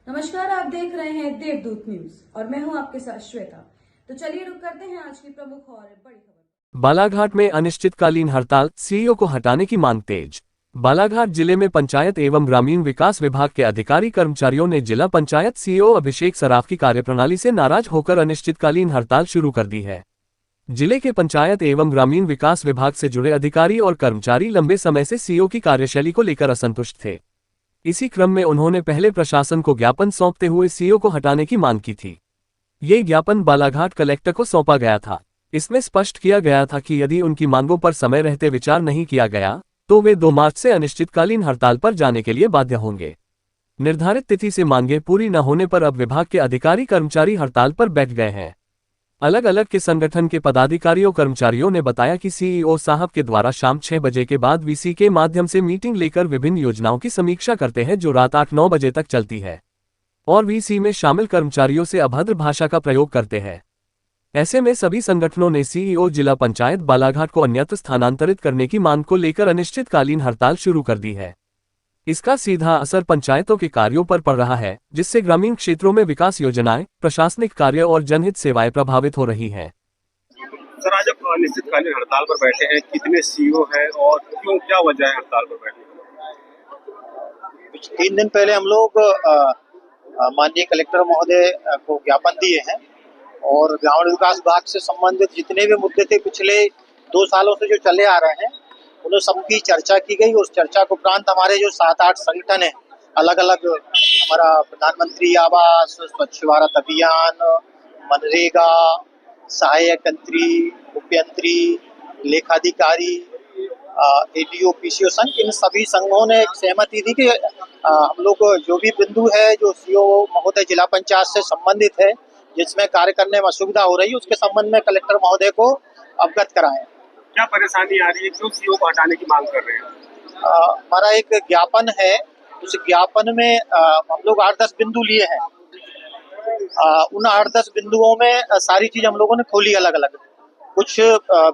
नमस्कार, आप देख रहे हैं देवदूत न्यूज और मैं हूं आपके साथ श्वेता। तो चलिए रुक करते हैं आज की प्रमुख और बड़ी खबर। बालाघाट में अनिश्चितकालीन हड़ताल, सीईओ को हटाने की मांग तेज। बालाघाट जिले में पंचायत एवं ग्रामीण विकास विभाग के अधिकारी कर्मचारियों ने जिला पंचायत सीईओ अभिषेक सराफ की कार्यप्रणाली से नाराज होकर अनिश्चितकालीन हड़ताल शुरू कर दी है। जिले के पंचायत एवं ग्रामीण विकास विभाग से जुड़े अधिकारी और कर्मचारी लंबे समय से सीईओ की कार्यशैली को लेकर असंतुष्ट थे। इसी क्रम में उन्होंने पहले प्रशासन को ज्ञापन सौंपते हुए सीईओ को हटाने की मांग की थी। ये ज्ञापन बालाघाट कलेक्टर को सौंपा गया था। इसमें स्पष्ट किया गया था कि यदि उनकी मांगों पर समय रहते विचार नहीं किया गया तो वे 2 मार्च से अनिश्चितकालीन हड़ताल पर जाने के लिए बाध्य होंगे। निर्धारित तिथि से मांगें पूरी न होने पर अब विभाग के अधिकारी कर्मचारी हड़ताल पर बैठ गए हैं। अलग अलग के संगठन के पदाधिकारियों कर्मचारियों ने बताया कि सीईओ साहब के द्वारा शाम 6 बजे के बाद वीसी के माध्यम से मीटिंग लेकर विभिन्न योजनाओं की समीक्षा करते हैं जो रात 8-9 बजे तक चलती है और वीसी में शामिल कर्मचारियों से अभद्र भाषा का प्रयोग करते हैं। ऐसे में सभी संगठनों ने सीईओ जिला पंचायत बालाघाट को अन्यत्र स्थानांतरित करने की मांग को लेकर अनिश्चितकालीन हड़ताल शुरू कर दी है। इसका सीधा असर पंचायतों के कार्यों पर पड़ रहा है, जिससे ग्रामीण क्षेत्रों में विकास योजनाएं, प्रशासनिक कार्य और जनहित सेवाएं प्रभावित हो रही हैं। सर, आज आप अनिश्चितकालीन हड़ताल पर बैठे हैं, कितने सीईओ हैं और क्यों, क्या वजह है हड़ताल पर बैठने की? कुछ 3 दिन पहले हम लोग माननीय कलेक्टर महोदय को ज्ञापन दिए हैं और ग्रामीण विकास विभाग से संबंधित जितने भी मुद्दे थे पिछले 2 सालों से जो चले आ रहे हैं उन्हें सबकी चर्चा की गई। उस चर्चा के उपरांत हमारे जो 7-8 संगठन हैं, अलग अलग, हमारा प्रधानमंत्री आवास, स्वच्छ भारत अभियान, मनरेगा, सहायक यंत्री, उपयंत्री, लेखाधिकारी, एडीओ, पीसीओ संघ, इन सभी संघों ने एक सहमति दी कि हम लोग जो भी बिंदु है जो सीईओ महोदय जिला पंचायत से संबंधित है, जिसमें कार्य करने में असुविधा हो रही है, उसके संबंध में कलेक्टर महोदय को अवगत कराएं। क्या परेशानी आ रही है, क्यों सीईओ को हटाने की मांग कर रहे हैं? हमारा एक ज्ञापन है, उस ज्ञापन में हम लोग 8-10 बिंदु लिए हैं। उन 8-10 बिंदुओं में सारी चीज हम लोगों ने खोली अलग अलग। कुछ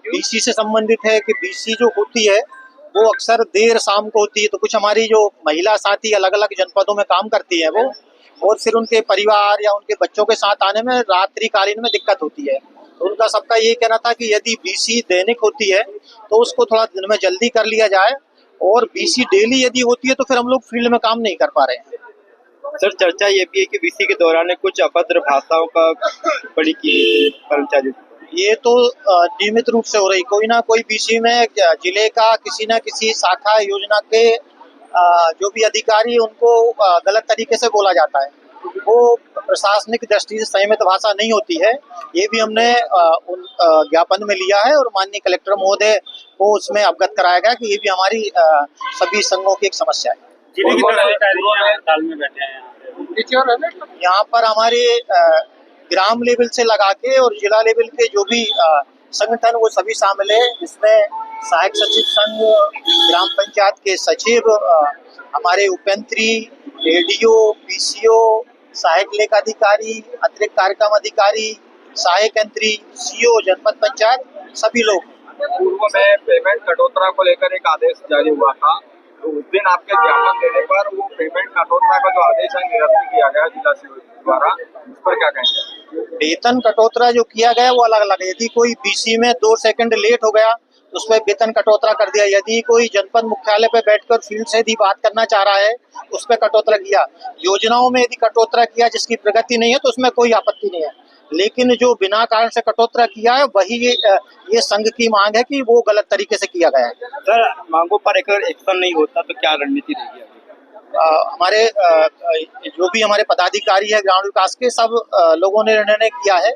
बीसी से संबंधित है कि बीसी जो होती है वो अक्सर देर शाम को होती है, तो कुछ हमारी जो महिला साथी अलग अलग जनपदों में काम करती है वो, और फिर उनके परिवार या उनके बच्चों के साथ आने में रात्रिकालीन में दिक्कत होती है। तो उनका सबका ये कहना था कि यदि बीसी दैनिक होती है तो उसको थोड़ा दिन में जल्दी कर लिया जाए, और बीसी डेली यदि होती है तो फिर हम लोग फील्ड में काम नहीं कर पा रहे हैं। सर, चर्चा ये भी है कि बीसी के दौरान कुछ अभद्र भाषाओं का बड़ी की कर्मचारी, ये तो नियमित रूप से हो रही, कोई ना कोई बीसी में जिले का किसी न किसी शाखा योजना के जो भी अधिकारी उनको गलत तरीके से बोला जाता है। वो प्रशासनिक दृष्टि से संयमित भाषा नहीं होती है। ये भी हमने उन ज्ञापन में लिया है और माननीय कलेक्टर महोदय को उसमें अवगत कराया गया कि ये भी हमारी सभी संघों की एक समस्या है। जिले की हड़ताल में बैठे हैं यहाँ पर हमारे ग्राम लेवल से लगा के और जिला लेवल के जो भी संगठन वो सभी शामिल है, जिसमें सहायक सचिव संघ, ग्राम पंचायत के सचिव, हमारे उपयंत्री, एडीओ, पीसीओ, सहायक लेखाधिकारी, अतिरिक्त कार्यक्रम अधिकारी, सहायक यंत्री, सीईओ जनपद पंचायत, सभी लोग। पूर्व में पेमेंट कटौती को लेकर एक आदेश जारी हुआ था, तो उस दिन आपके ज्ञापन देने पर वो पेमेंट कटौती का जो आदेश है निरस्त किया गया जिला द्वारा, उस पर क्या कहेंगे? वेतन कटौती जो किया गया वो अलग अलग है। यदि कोई बीसी में 2 सेकंड लेट हो गया तो उसमें वेतन कटौती कर दिया। यदि कोई जनपद मुख्यालय पे बैठकर फील्ड से यदि बात करना चाह रहा है उस पर कटौती किया। योजनाओं में यदि कटौती किया जिसकी प्रगति नहीं है तो उसमें कोई आपत्ति नहीं है, लेकिन जो बिना कारण से कटौती किया है वही ये संघ की मांग है कि वो गलत तरीके से किया गया है। सर, मांगों पर अगर एक्शन नहीं होता तो क्या रणनीति रहेगी? हमारे जो भी हमारे पदाधिकारी है ग्रामीण विकास के, सब लोगों ने निर्णय किया है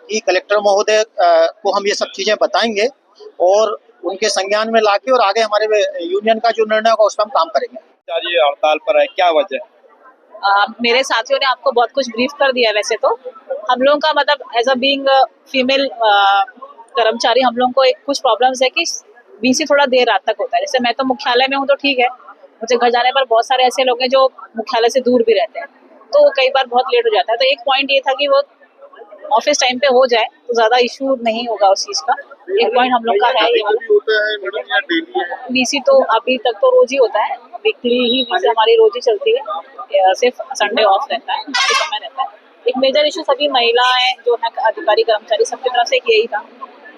कि कलेक्टर महोदय को हम ये सब चीजें बताएंगे और उनके संज्ञान में लाके और आगे हमारे यूनियन का जो निर्णय होगा उस पर हम काम करेंगे। ये हड़ताल पर है, क्या वजह? मेरे साथियों ने आपको बहुत कुछ ब्रीफ कर दिया है। वैसे तो हम लोगों का मतलब एज अ बीइंग फीमेल कर्मचारी हम लोगों को कुछ प्रॉब्लम्स है कि बीसी थोड़ा देर रात तक होता है। जैसे मैं तो मुख्यालय में हूँ तो ठीक है, मुझे घर जाने पर बहुत सारे ऐसे लोग हैं जो मुख्यालय से दूर भी रहते हैं, तो कई बार बहुत लेट हो जाता है। तो एक पॉइंट ये था कि वो ऑफिस टाइम पे हो जाए तो ज्यादा इशू नहीं होगा उस चीज का। एक पॉइंट हम लोग का है ये वाला। वीसी तो अभी तक तो रोज ही होता है, वीकली ही वीसी हमारी रोज ही चलती है, सिर्फ संडे ऑफ रहता है, बाकी समय रहता है। एक मेजर इशू सभी महिलाएं जो है अधिकारी कर्मचारी सबकी तरफ से यही था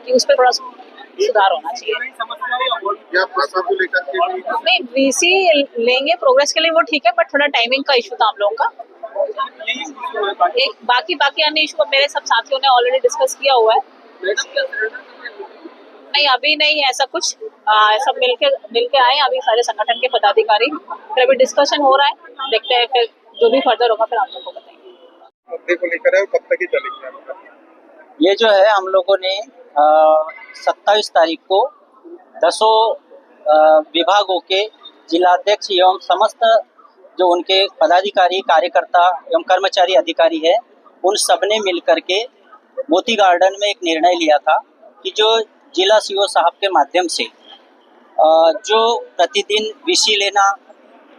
कि उस पर थोड़ा सुधार होना चाहिए। नहीं, वीसी लेंगे प्रोग्रेस के लिए वो ठीक है, बट थोड़ा टाइमिंग का इशू था हम लोगों का। एक बाकी अन्य इशू मेरे सब साथियों ने ऑलरेडी डिस्कस किया हुआ है। नहीं, अभी नहीं है ऐसा कुछ, सब मिलके आए अभी सारे संगठन के पदाधिकारी, फिर अभी डिस्कशन हो रहा है, देखते हैं फिर जो भी फर्दर होगा फिर आप लोगों को बताएंगे। मुद्दे को लेकर है, कब तक ही चलेगी? ये जो है हम लोगों ने 27 तारीख को 10 विभागों के जिलाध्यक्ष एवं समस्त जो उनके पदाधिकारी कार्यकर्ता एवं कर्मचारी अधिकारी है उन सब ने मिल करके मोती गार्डन में एक निर्णय लिया था कि जो जिला सीओ साहब के माध्यम से जो प्रतिदिन वीसी लेना,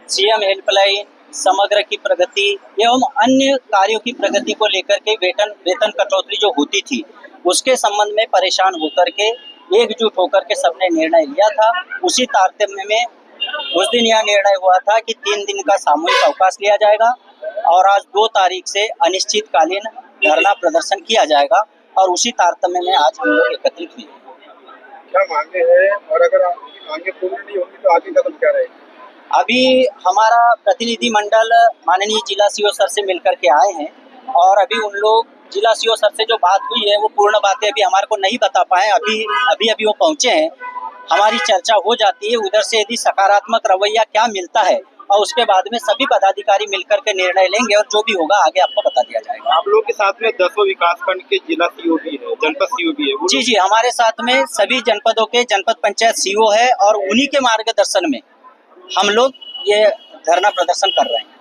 सीएम हेल्पलाइन, समग्र की प्रगति एवं अन्य कार्यों की प्रगति को लेकर के वेतन कटौती जो होती थी उसके संबंध में परेशान होकर के एकजुट होकर के सबने निर्णय लिया था। उसी तारतम्य में उस दिन यह निर्णय हुआ था कि 3 दिन का सामूहिक अवकाश लिया जाएगा और आज 2 तारीख से अनिश्चितकालीन धरना प्रदर्शन किया जाएगा और उसी तारतम्य में आज हम लोग एकत्रित हुए। क्या मांगे हैं और अगर आपकी मांगे पूरी नहीं होगी तो आगे कदम क्या रहेगा? अभी हमारा प्रतिनिधि मंडल माननीय जिला सीओ सर से मिलकर के आए हैं और अभी उन लोग जिला सीओ सर से जो बात हुई है वो पूर्ण बातें अभी हमारे को नहीं बता पाए, अभी वो पहुंचे हैं। हमारी चर्चा हो जाती है, उधर से यदि सकारात्मक रवैया क्या मिलता है और उसके बाद में सभी पदाधिकारी मिलकर के निर्णय लेंगे और जो भी होगा आगे आपको बता दिया जाएगा। आप लोग के साथ में 10 विकास खंड के जिला सीओ भी है, जनपद सीओ भी है? जी, हमारे साथ में सभी जनपदों के जनपद पंचायत सीओ है और उन्हीं के मार्गदर्शन में हम लोग ये धरना प्रदर्शन कर रहे हैं।